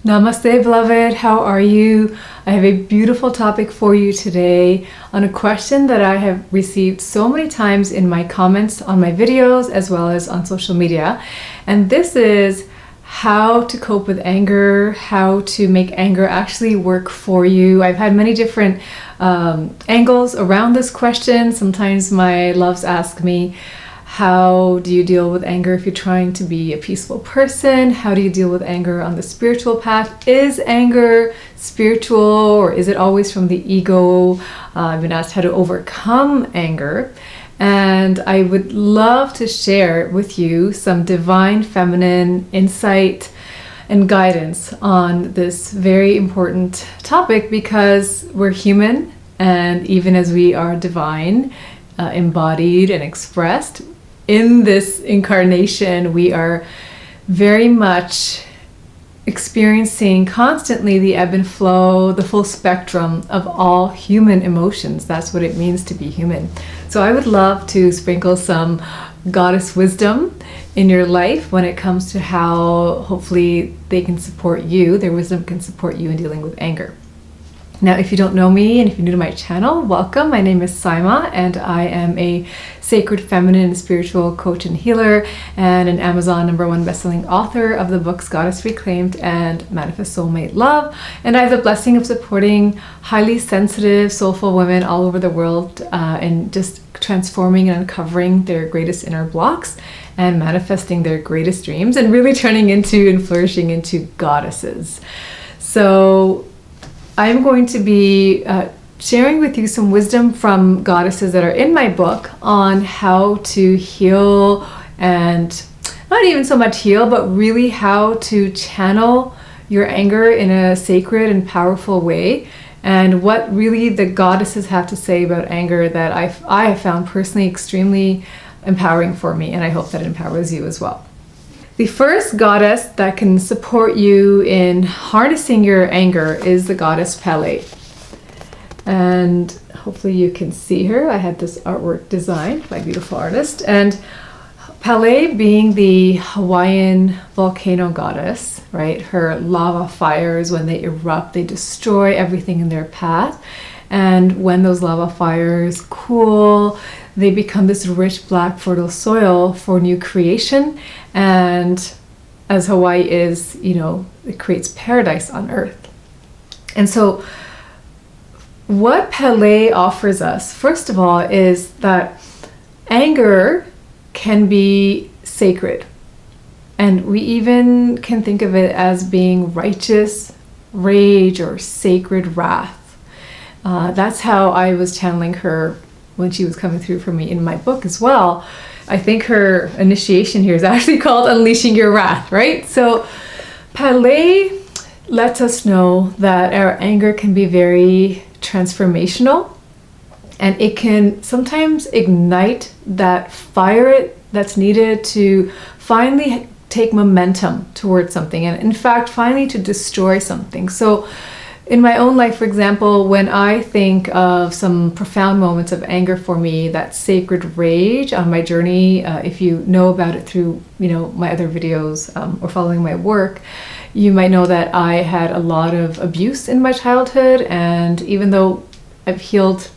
Namaste, beloved. How are you? I have a beautiful topic for you today on a question that I have received so many times in my comments on my videos as well as on social media. And this is how to cope with anger, how to make anger actually work for you. I've had many different angles around this question. Sometimes my loves ask me, how do you deal with anger if you're trying to be a peaceful person? How do you deal with anger on the spiritual path? Is anger spiritual, or is it always from the ego? I've been asked how to overcome anger. And I would love to share with you some divine feminine insight and guidance on this very important topic, because we're human, and even as we are divine, embodied and expressed, in this incarnation, we are very much experiencing constantly the ebb and flow, the full spectrum of all human emotions. That's what it means to be human. So I would love to sprinkle some goddess wisdom in your life when it comes to how hopefully they can support you, their wisdom can support you in dealing with anger. Now, if you don't know me and if you're new to my channel, welcome. My name is Syma, and I am a sacred feminine spiritual coach and healer, and an Amazon #1 bestselling author of the books Goddess Reclaimed and Manifest Soulmate Love. And I have the blessing of supporting highly sensitive, soulful women all over the world in just transforming and uncovering their greatest inner blocks and manifesting their greatest dreams and really turning into and flourishing into goddesses. So I'm going to be sharing with you some wisdom from goddesses that are in my book on how to heal, and not even so much heal, but really how to channel your anger in a sacred and powerful way, and what really the goddesses have to say about anger that I have found personally extremely empowering for me, and I hope that it empowers you as well. The first goddess that can support you in harnessing your anger is the Goddess Pele. And hopefully you can see her. I had this artwork designed by a beautiful artist. And Pele being the Hawaiian volcano goddess, right? Her lava fires, when they erupt, they destroy everything in their path. And when those lava fires cool, they become this rich, black, fertile soil for new creation. And as Hawaii is, it creates paradise on earth. And so what Pele offers us, first of all, is that anger can be sacred. And we even can think of it as being righteous rage or sacred wrath. That's how I was channeling her when she was coming through for me in my book as well. I think her initiation here is actually called Unleashing Your Wrath, right? So Pele lets us know that our anger can be very transformational, and it can sometimes ignite that fire that's needed to finally take momentum towards something, and in fact finally to destroy something. So in my own life, for example, when I think of some profound moments of anger for me, that sacred rage on my journey, if you know about it through my other videos or following my work, you might know that I had a lot of abuse in my childhood. And even though I've healed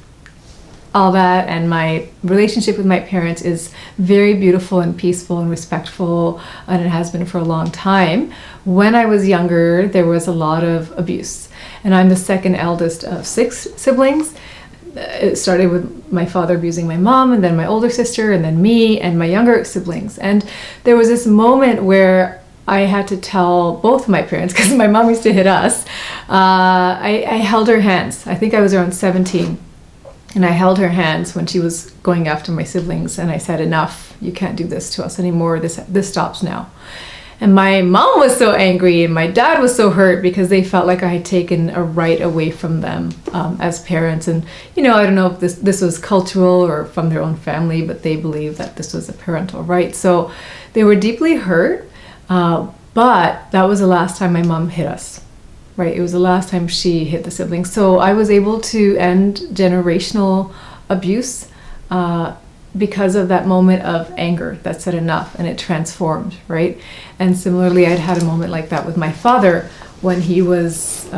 all that, and my relationship with my parents is very beautiful and peaceful and respectful, and it has been for a long time, when I was younger, there was a lot of abuse. And I'm the second eldest of 6 siblings. It started with my father abusing my mom, and then my older sister, and then me and my younger siblings. And there was this moment where I had to tell both of my parents, because my mom used to hit us. I held her hands. I think I was around 17. And I held her hands when she was going after my siblings, and I said, enough, you can't do this to us anymore. This stops now. And my mom was so angry, and my dad was so hurt, because they felt like I had taken a right away from them as parents. And I don't know if this was cultural or from their own family, but they believed that this was a parental right. So they were deeply hurt, but that was the last time my mom hit us. Right, it was the last time she hit the siblings. So I was able to end generational abuse because of that moment of anger that said enough, and it transformed, right? And similarly, I'd had a moment like that with my father when he was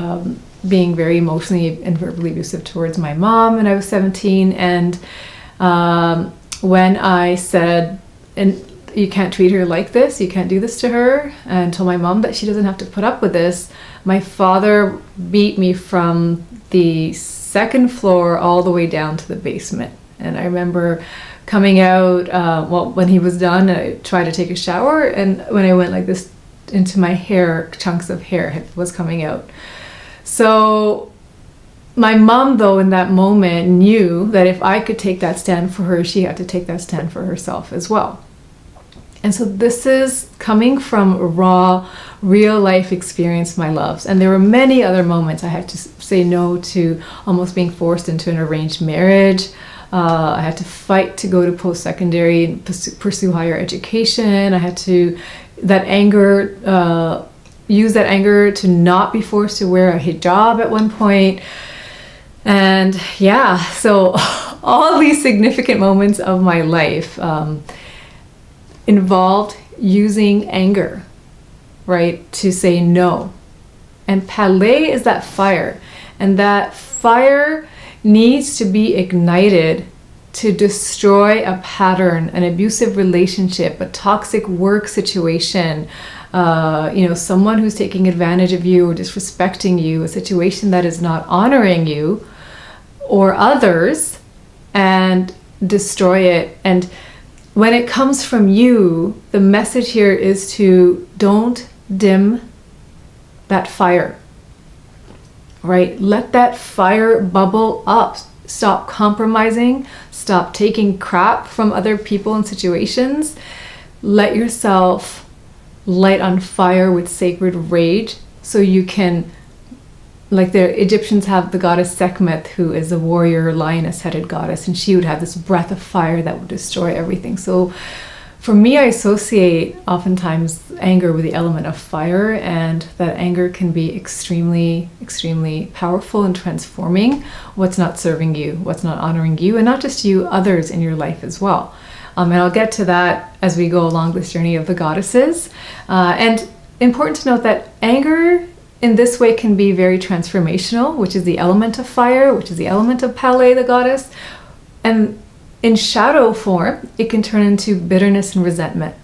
being very emotionally and verbally abusive towards my mom when I was 17. And when I said, and you can't treat her like this, you can't do this to her, and told my mom that she doesn't have to put up with this, my father beat me from the second floor all the way down to the basement. And I remember coming out, well, when he was done, I tried to take a shower, and when I went like this into my hair, chunks of hair was coming out. So my mom, though, in that moment knew that if I could take that stand for her, she had to take that stand for herself as well. And so this is coming from raw, real life experience, my loves. And there were many other moments I had to say no to almost being forced into an arranged marriage. I had to fight to go to post-secondary and pursue higher education. I had to, use that anger to not be forced to wear a hijab at one point. And yeah, so all these significant moments of my life involved using anger, right, to say no. And Pele is that fire. And that fire needs to be ignited to destroy a pattern, an abusive relationship, a toxic work situation, someone who's taking advantage of you or disrespecting you, a situation that is not honoring you or others, and destroy it. And when it comes from you, the message here is to don't dim that fire, right? Let that fire bubble up. Stop compromising. Stop taking crap from other people and situations. Let yourself light on fire with sacred rage so you can, like the Egyptians have the goddess Sekhmet, who is a warrior, lioness-headed goddess, and she would have this breath of fire that would destroy everything. So for me, I associate oftentimes anger with the element of fire, and that anger can be extremely, extremely powerful and transforming what's not serving you, what's not honoring you, and not just you, others in your life as well. And I'll get to that as we go along this journey of the goddesses. And important to note that anger in this way can be very transformational, which is the element of fire, which is the element of Pele, the goddess. And in shadow form, it can turn into bitterness and resentment.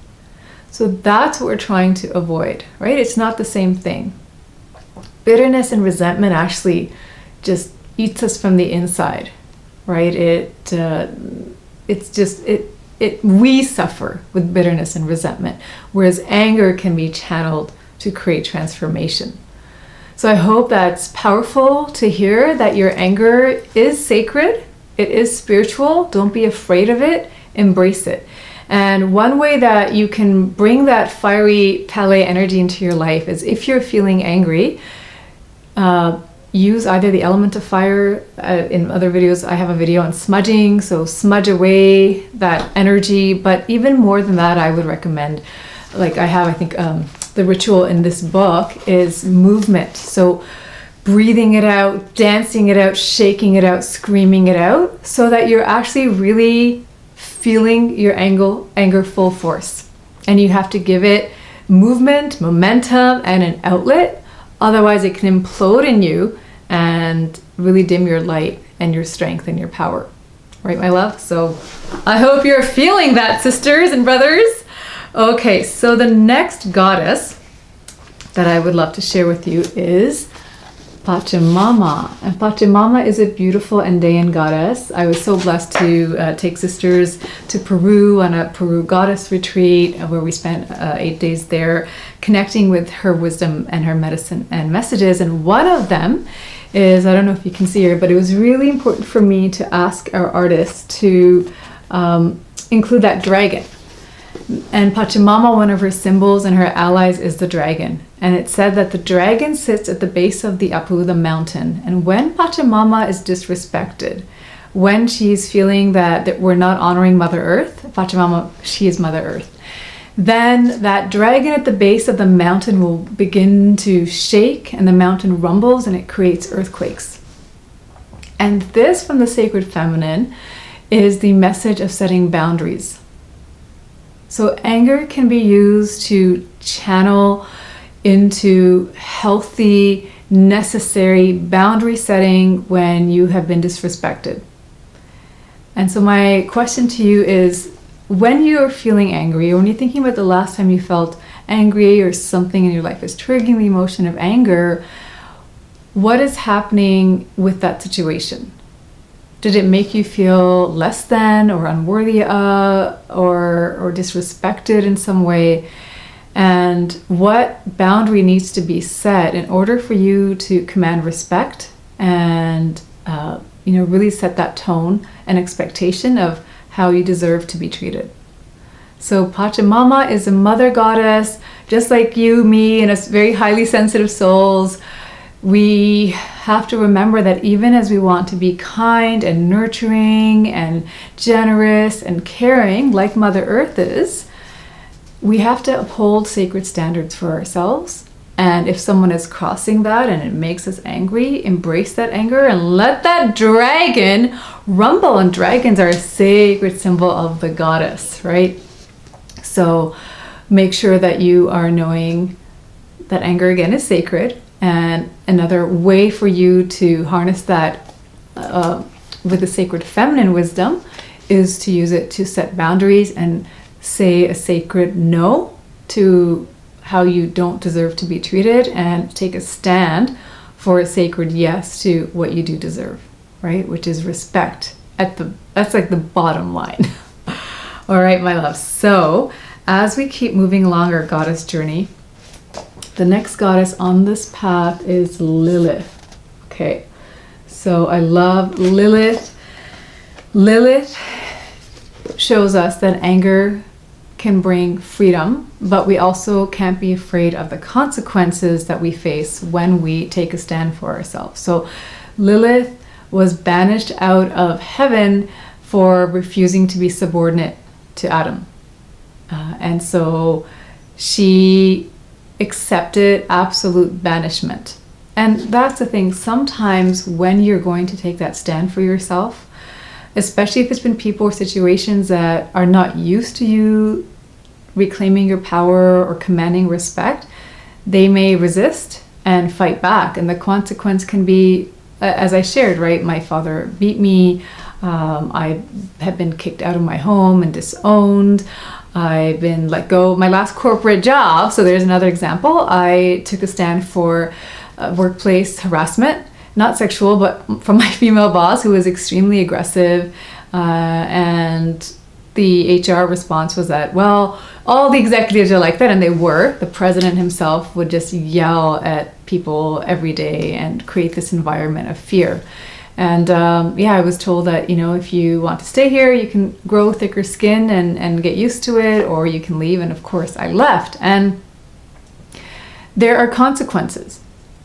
So that's what we're trying to avoid, right? It's not the same thing. Bitterness and resentment actually just eats us from the inside, right? We suffer with bitterness and resentment, whereas anger can be channeled to create transformation. So I hope that's powerful to hear that your anger is sacred. It is spiritual. Don't be afraid of it. Embrace it. And one way that you can bring that fiery Pele energy into your life is if you're feeling angry, use either the element of fire. In other videos, I have a video on smudging, so smudge away that energy. But even more than that, I would recommend, like I have, I think the ritual in this book is movement. So breathing it out, dancing it out, shaking it out, screaming it out, so that you're actually really feeling your anger full force. And you have to give it movement, momentum, and an outlet. Otherwise, it can implode in you and really dim your light and your strength and your power. Right, my love? So I hope you're feeling that, sisters and brothers. Okay, so the next goddess that I would love to share with you is Pachamama. And Pachamama is a beautiful Andean goddess. I was so blessed to take sisters to Peru on a Peru goddess retreat where we spent 8 days there connecting with her wisdom and her medicine and messages. And one of them is, I don't know if you can see her, but it was really important for me to ask our artist to include that dragon. And Pachamama, one of her symbols and her allies is the dragon. And it said that the dragon sits at the base of the Apu, the mountain. And when Pachamama is disrespected, when she's feeling that we're not honoring Mother Earth, Pachamama, she is Mother Earth, then that dragon at the base of the mountain will begin to shake and the mountain rumbles and it creates earthquakes. And this, from the sacred feminine, is the message of setting boundaries. So anger can be used to channel into healthy, necessary boundary setting when you have been disrespected. And so my question to you is, when you're feeling angry, or when you're thinking about the last time you felt angry or something in your life is triggering the emotion of anger, what is happening with that situation? Did it make you feel less than or unworthy of or disrespected in some way? And what boundary needs to be set in order for you to command respect and really set that tone and expectation of how you deserve to be treated? So Pachamama is a mother goddess, just like you, me, and us very highly sensitive souls. We have to remember that even as we want to be kind and nurturing and generous and caring, like Mother Earth is, we have to uphold sacred standards for ourselves. And if someone is crossing that and it makes us angry, embrace that anger and let that dragon rumble. And dragons are a sacred symbol of the goddess, right? So make sure that you are knowing that anger, again, is sacred. And another way for you to harness that with the sacred feminine wisdom is to use it to set boundaries and say a sacred no to how you don't deserve to be treated, and take a stand for a sacred yes to what you do deserve, right? Which is respect. That's like the bottom line. All right, my loves. So as we keep moving along our goddess journey, the next goddess on this path is Lilith. Okay, so I love Lilith. Lilith shows us that anger can bring freedom, but we also can't be afraid of the consequences that we face when we take a stand for ourselves. So Lilith was banished out of heaven for refusing to be subordinate to Adam. And so she accepted absolute banishment. And that's the thing, sometimes when you're going to take that stand for yourself, especially if it's been people or situations that are not used to you reclaiming your power or commanding respect, they may resist and fight back. And the consequence can be, as I shared, right? My father beat me. I have been kicked out of my home and disowned. I've been let go of my last corporate job. So there's another example. I took a stand for workplace harassment, not sexual, but from my female boss, who was extremely aggressive. And the HR response was that, well, all the executives are like that, and they were. The president himself would just yell at people every day and create this environment of fear. And I was told that, if you want to stay here, you can grow thicker skin and get used to it, or you can leave. And of course I left. And there are consequences,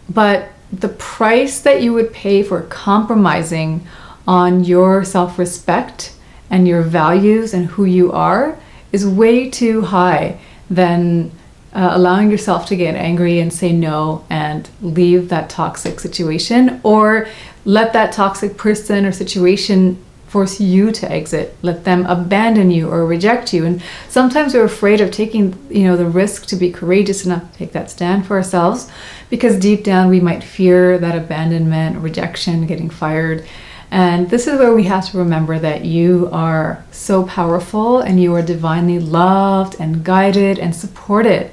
but the price that you would pay for compromising on your self-respect and your values and who you are is way too high than allowing yourself to get angry and say no and leave that toxic situation, or let that toxic person or situation force you to exit, let them abandon you or reject you. And sometimes we're afraid of taking, the risk to be courageous enough to take that stand for ourselves, because deep down we might fear that abandonment, rejection, getting fired. And this is where we have to remember that you are so powerful and you are divinely loved and guided and supported.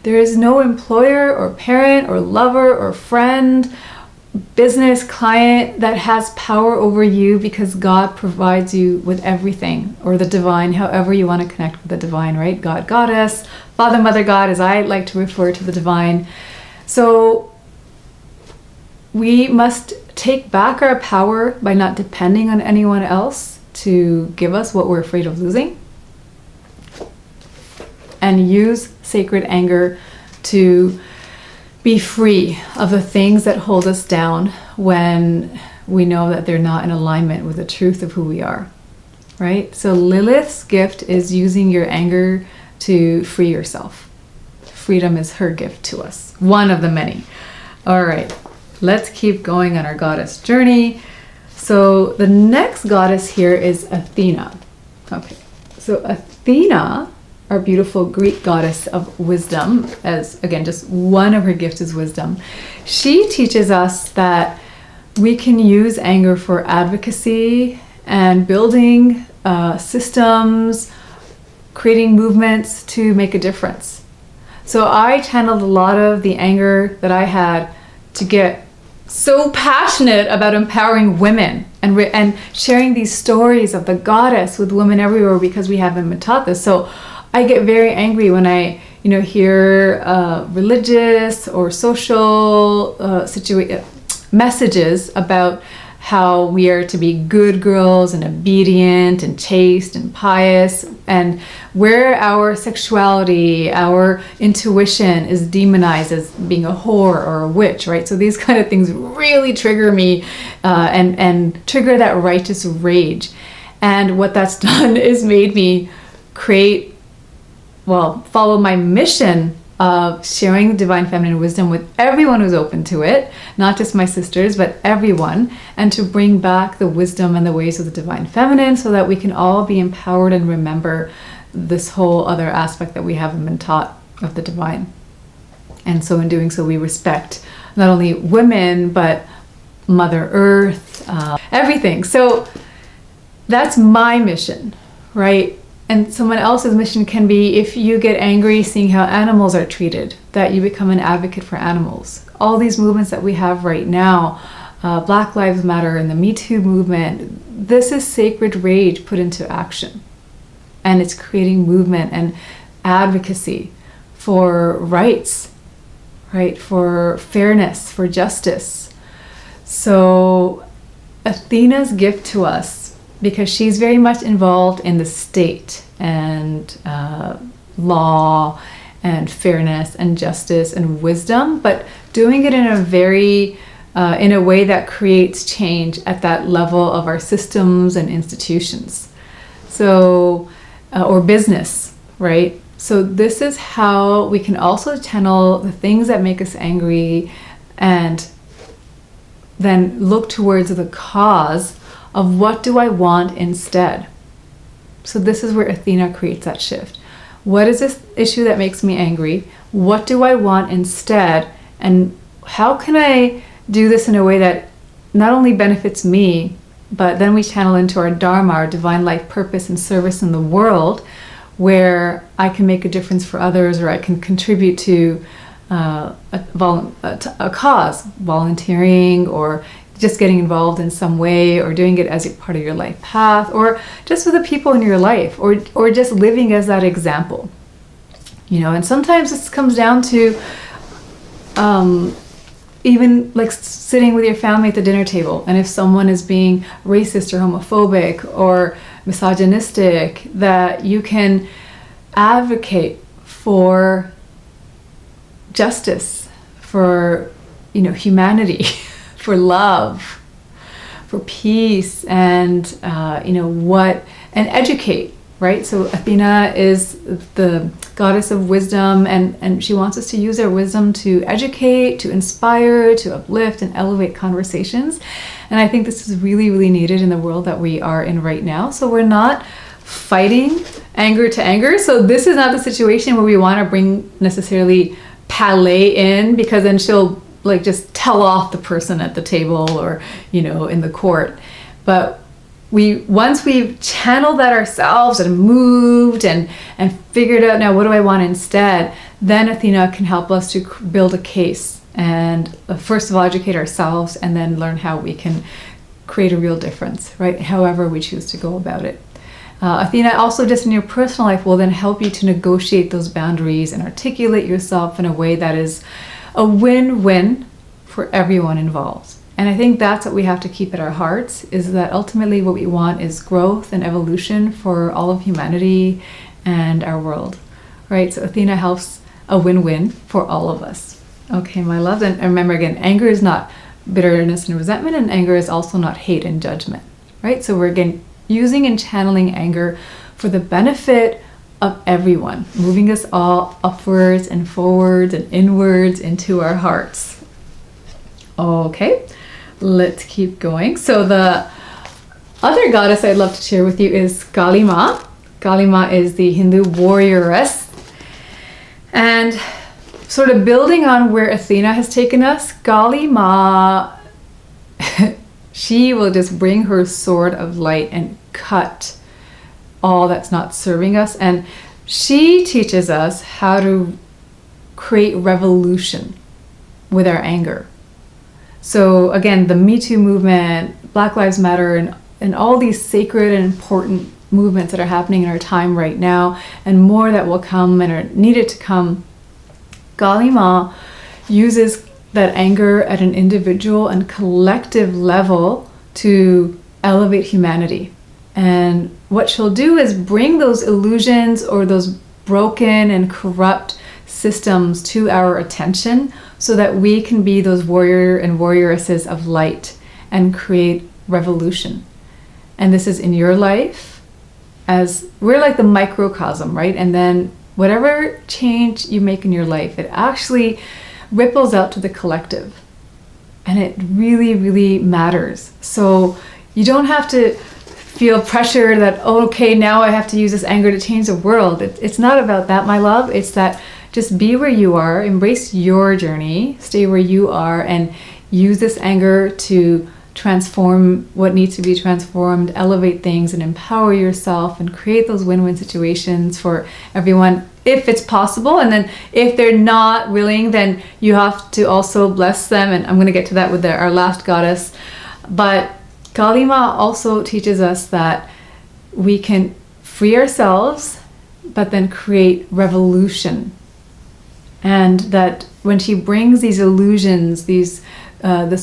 There is no employer or parent or lover or friend, business, client that has power over you, because God provides you with everything, or the divine, however you want to connect with the divine, right? God, Goddess, Father, Mother, God, as I like to refer to the divine. So we must take back our power by not depending on anyone else to give us what we're afraid of losing, and use sacred anger to be free of the things that hold us down when we know that they're not in alignment with the truth of who we are, right? So Lilith's gift is using your anger to free yourself. Freedom is her gift to us, one of the many. All right, let's keep going on our goddess journey. So the next goddess here is Athena. Okay, so Athena, our beautiful Greek goddess of wisdom, as again, just one of her gifts is wisdom. She teaches us that we can use anger for advocacy and building systems, creating movements to make a difference. So I channeled a lot of the anger that I had to get so passionate about empowering women and sharing these stories of the goddess with women everywhere, because we haven't been taught this. So I get very angry when I hear religious or social messages about how we are to be good girls and obedient and chaste and pious, and where our sexuality, our intuition is demonized as being a whore or a witch, right? So these kind of things really trigger me and trigger that righteous rage. And what that's done is made me follow my mission of sharing the divine feminine wisdom with everyone who's open to it, not just my sisters, but everyone, and to bring back the wisdom and the ways of the divine feminine so that we can all be empowered and remember this whole other aspect that we haven't been taught of the divine. And so in doing so, we respect not only women, but Mother Earth, everything. So that's my mission, right? And someone else's mission can be, if you get angry seeing how animals are treated, that you become an advocate for animals. All these movements that we have right now, Black Lives Matter and the Me Too movement, this is sacred rage put into action. And it's creating movement and advocacy for rights, right? For fairness, for justice. So Athena's gift to us, because she's very much involved in the state and law and fairness and justice and wisdom, but doing it in a very in a way that creates change at that level of our systems and institutions. So or business, right? So this is how we can also channel the things that make us angry and then look towards the cause of what do I want instead. So this is where Athena creates that shift. What is this issue that makes me angry? What do I want instead? And how can I do this in a way that not only benefits me, but then we channel into our Dharma, our divine life purpose and service in the world, where I can make a difference for others, or I can contribute to a cause, volunteering, or just getting involved in some way, or doing it as a part of your life path, or just with the people in your life, or just living as that example. And sometimes this comes down to even like sitting with your family at the dinner table, and if someone is being racist or homophobic or misogynistic, that you can advocate for justice, for humanity, for love, for peace, and and educate, right? So Athena is the goddess of wisdom, and she wants us to use our wisdom to educate, to inspire, to uplift and elevate conversations. And I think this is really, really needed in the world that we are in right now. So we're not fighting anger to anger. So this is not the situation where we want to bring necessarily Pele in, because then she'll like just tell off the person at the table or in the court. But once we've channeled that ourselves and moved and figured out, now what do I want instead, then Athena can help us to build a case and first of all educate ourselves, and then learn how we can create a real difference, right? However we choose to go about it. Athena also, just in your personal life, will then help you to negotiate those boundaries and articulate yourself in a way that is a win-win for everyone involved. And I think that's what we have to keep at our hearts, is that ultimately what we want is growth and evolution for all of humanity and our world, right? So Athena helps a win-win for all of us. Okay, my love. And remember again, anger is not bitterness and resentment, and anger is also not hate and judgment, right? So we're again using and channeling anger for the benefit of everyone, moving us all upwards and forwards and inwards into our hearts. Okay, let's keep going. So the other goddess I'd love to share with you is Kali Ma, Kali Ma is the Hindu warrioress. And sort of building on where Athena has taken us, Kali Ma, she will just bring her sword of light and cut all that's not serving us. And she teaches us how to create revolution with our anger. So again, the Me Too movement, Black Lives Matter, and all these sacred and important movements that are happening in our time right now, and more that will come and are needed to come, Kali Ma uses that anger at an individual and collective level to elevate humanity. And what she'll do is bring those illusions or those broken and corrupt systems to our attention so that we can be those warrior and warrioresses of light and create revolution. And this is in your life, as we're like the microcosm, right? And then whatever change you make in your life, it actually ripples out to the collective. And it really, really matters. So you don't have to feel pressure that, oh, okay, now I have to use this anger to change the world. It's not about that, my love. It's that just be where you are, embrace your journey, stay where you are, and use this anger to transform what needs to be transformed, elevate things, and empower yourself and create those win-win situations for everyone if it's possible. And then if they're not willing, then you have to also bless them. And I'm going to get to that with our last goddess. But Kali Ma also teaches us that we can free ourselves, but then create revolution. And that when she brings these illusions, this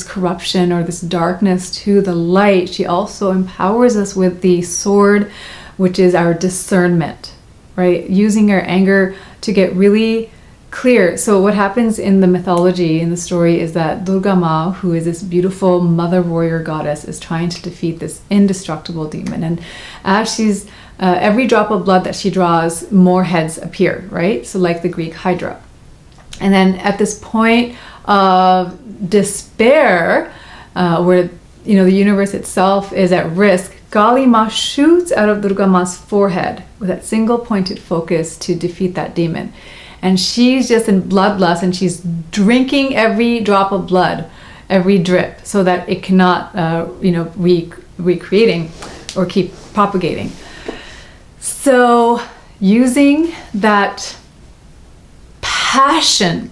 corruption or this darkness to the light, she also empowers us with the sword, which is our discernment, right? Using our anger to get really clear. So what happens in the mythology, in the story, is that Durga Ma, who is this beautiful mother warrior goddess, is trying to defeat this indestructible demon. And as she's, every drop of blood that she draws, more heads appear, right? So like the Greek Hydra. And then at this point of despair, where the universe itself is at risk, Kali Ma shoots out of Durga Ma's forehead with that single pointed focus to defeat that demon. And she's just in bloodlust, and she's drinking every drop of blood, every drip, so that it cannot, recreating or keep propagating. So using that passion,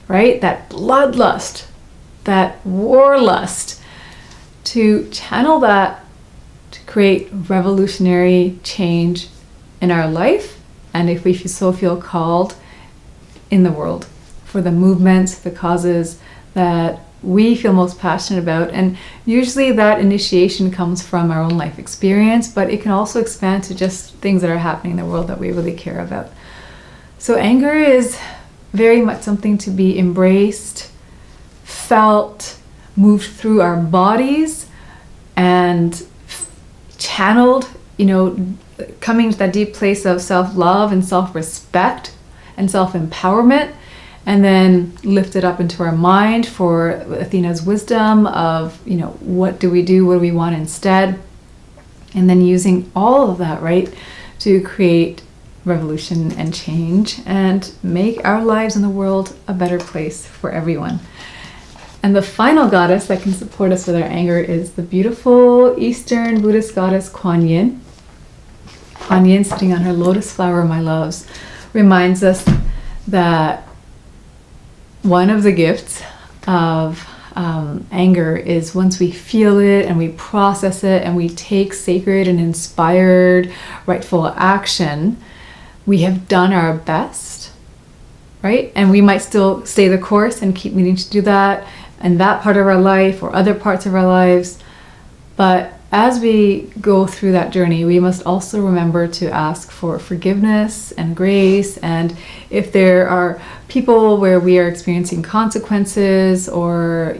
right, that bloodlust, that warlust, to channel that to create revolutionary change in our life, and if we so feel called, in the world, for the movements, the causes that we feel most passionate about. And usually that initiation comes from our own life experience, but it can also expand to just things that are happening in the world that we really care about. So anger is very much something to be embraced, felt, moved through our bodies, and channeled, coming to that deep place of self-love and self-respect and self-empowerment, and then lift it up into our mind for Athena's wisdom of, what do we do, what do we want instead, and then using all of that, right, to create revolution and change and make our lives in the world a better place for everyone. And the final goddess that can support us with our anger is the beautiful Eastern Buddhist goddess Quan Yin. Quan Yin, sitting on her lotus flower, my loves, reminds us that one of the gifts of anger is once we feel it and we process it and we take sacred and inspired rightful action, we have done our best, right? And we might still stay the course and keep needing to do that in that part of our life or other parts of our lives. But as we go through that journey, we must also remember to ask for forgiveness and grace. And if there are people where we are experiencing consequences, or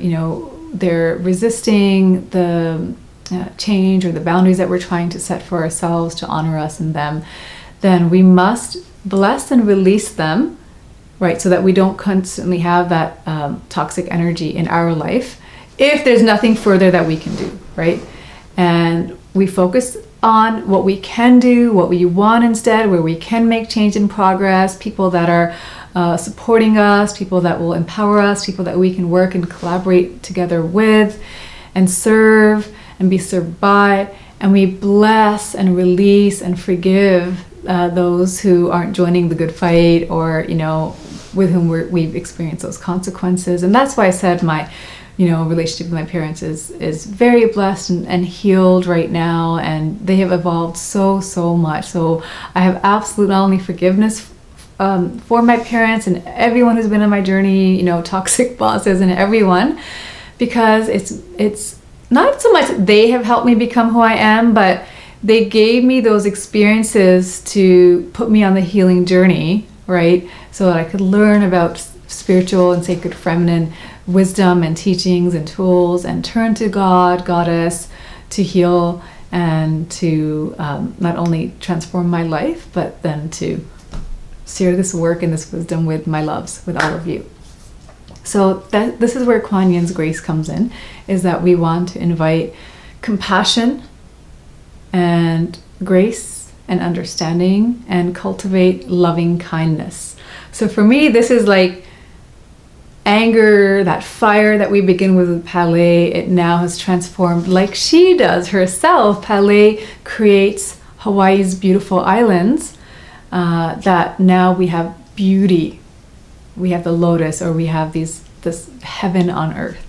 they're resisting the change or the boundaries that we're trying to set for ourselves to honor us and them, then we must bless and release them, right? So that we don't constantly have that toxic energy in our life if there's nothing further that we can do, right? And we focus on what we can do, what we want instead, where we can make change and progress, people that are supporting us, people that will empower us, people that we can work and collaborate together with and serve and be served by. And we bless and release and forgive those who aren't joining the good fight, or, you know, with whom we've experienced those consequences. And that's why I said my, you know, relationship with my parents is very blessed and healed right now, and they have evolved so much. So I have absolute not only forgiveness for my parents and everyone who's been on my journey, you know, toxic bosses and everyone, because it's not so much they have helped me become who I am, but they gave me those experiences to put me on the healing journey, right? So that I could learn about spiritual and sacred feminine wisdom and teachings and tools, and turn to God, Goddess, to heal and to not only transform my life, but then to share this work and this wisdom with my loves, with all of you. So this is where Quan Yin's grace comes in, is that we want to invite compassion and grace and understanding and cultivate loving kindness. So for me, this is like anger, that fire that we begin with Pele, it now has transformed like she does herself. Pele creates Hawaii's beautiful islands that now we have beauty. We have the lotus, or we have this heaven on earth.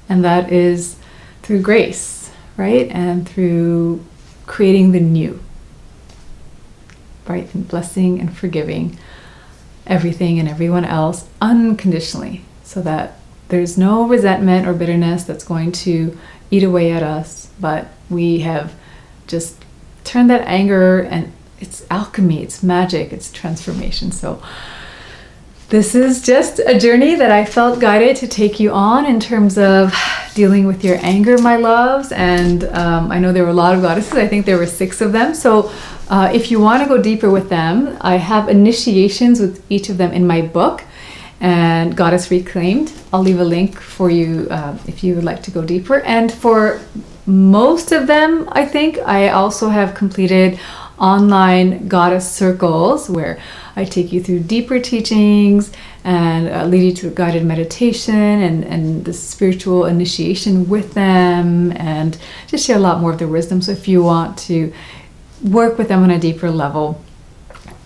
And that is through grace, right? And through creating the new, right? And blessing and forgiving everything and everyone else unconditionally, so that there's no resentment or bitterness that's going to eat away at us, but we have just turned that anger, and it's alchemy, it's magic, it's transformation. So this is just a journey that I felt guided to take you on in terms of dealing with your anger, my loves. And I know there were a lot of goddesses. I think there were 6 of them. So if you want to go deeper with them, I have initiations with each of them in my book, and Goddess Reclaimed. I'll leave a link for you if you would like to go deeper. And for most of them, I think I also have completed online goddess circles, where I take you through deeper teachings and lead you to a guided meditation and the spiritual initiation with them, and just share a lot more of their wisdom. So if you want to work with them on a deeper level,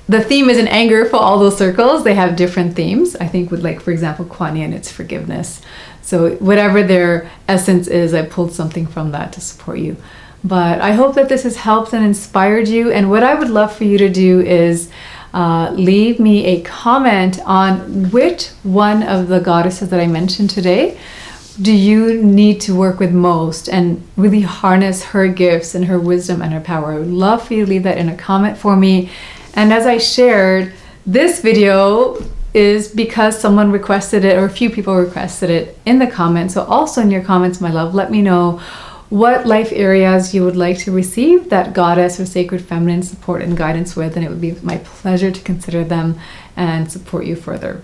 the theme isn't anger for all those circles. They have different themes. I think with, like, for example, Quan Yin, it's forgiveness. So whatever their essence is, I pulled something from that to support you. But I hope that this has helped and inspired you. And what I would love for you to do is leave me a comment on which one of the goddesses that I mentioned today do you need to work with most, and really harness her gifts and her wisdom and her power. I would love for you to leave that in a comment for me. And as I shared, this video is because someone requested it, or a few people requested it in the comments. So also in your comments, my love, let me know what life areas you would like to receive that goddess or sacred feminine support and guidance with, and it would be my pleasure to consider them and support you further.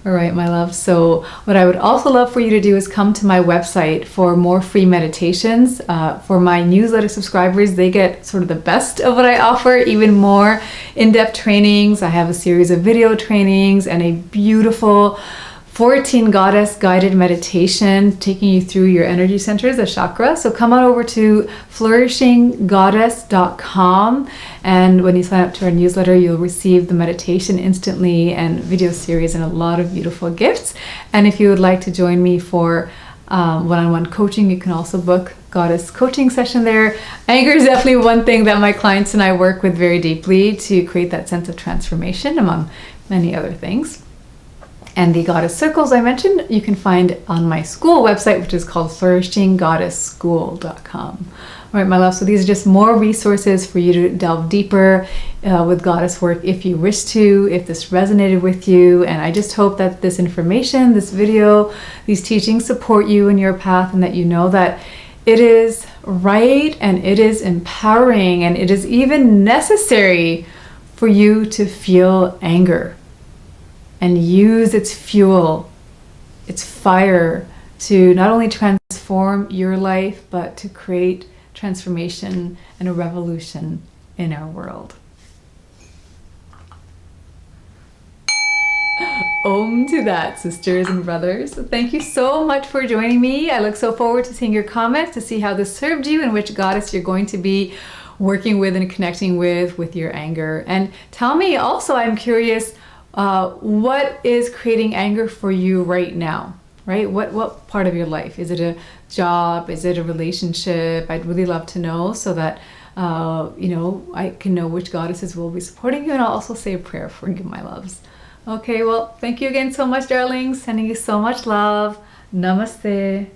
All right, my love. So what I would also love for you to do is come to my website for more free meditations. For my newsletter subscribers, they get sort of the best of what I offer, even more in-depth trainings. I have a series of video trainings and a beautiful 14 goddess guided meditation taking you through your energy centers, the chakra. So come on over to flourishinggoddess.com, and when you sign up to our newsletter, you'll receive the meditation instantly and video series and a lot of beautiful gifts. And if you would like to join me for one-on-one coaching, you can also book goddess coaching session there. Anger is definitely one thing that my clients and I work with very deeply to create that sense of transformation, among many other things. And the goddess circles I mentioned, you can find on my school website, which is called flourishinggoddessschool.com. All right, my love, so these are just more resources for you to delve deeper with goddess work if you wish to, if this resonated with you. And I just hope that this information, this video, these teachings support you in your path, and that you know that it is right and it is empowering and it is even necessary for you to feel anger and use its fuel, its fire, to not only transform your life, but to create transformation and a revolution in our world. Om to that, sisters and brothers. So thank you so much for joining me. I look so forward to seeing your comments to see how this served you and which goddess you're going to be working with and connecting with your anger. And tell me also, I'm curious, what is creating anger for you right now? Right? What part of your life? Is it a job? Is it a relationship? I'd really love to know so that I can know which goddesses will be supporting you, and I'll also say a prayer for you, my loves. Okay, well, thank you again so much, darlings. Sending you so much love. Namaste.